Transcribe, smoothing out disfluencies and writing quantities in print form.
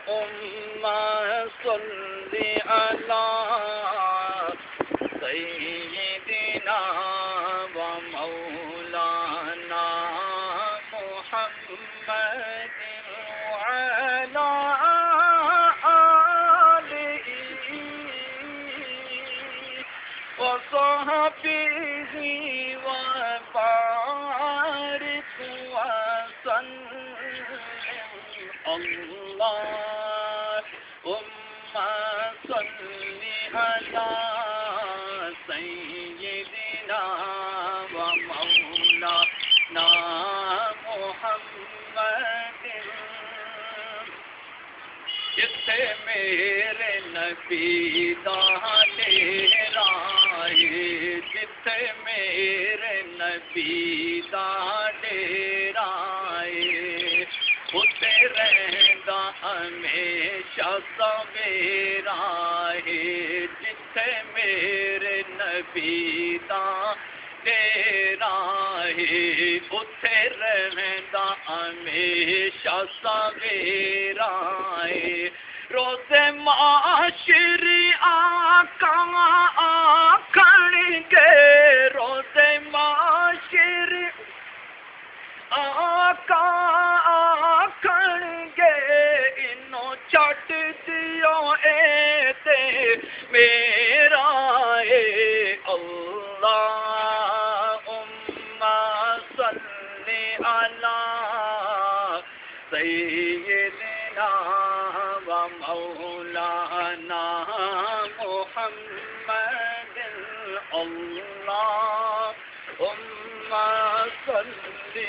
اللهم صل على سيدنا ومولانا محمد وعلى آله وصحبه وبارك وسلم اللهم صل على سيدنا ومولانا محمد جتھے میرے نبی دا ڈیرا ہے جتھے میرے نبی دا ڈیرا ہے اتھے رہندا ہمیشہ سویرا ہے جتھے میرے نبی دا ڈیرا ہے اتھے رہندا ہمیشہ سویرا ہے روز معاشری آقا آکھن گے روز معاشری آقا آکھن گے انہوں چھڈ دیو اے تے میرا اے اللہم صلی علی سیدنا ومولانا محمد اللہم صلی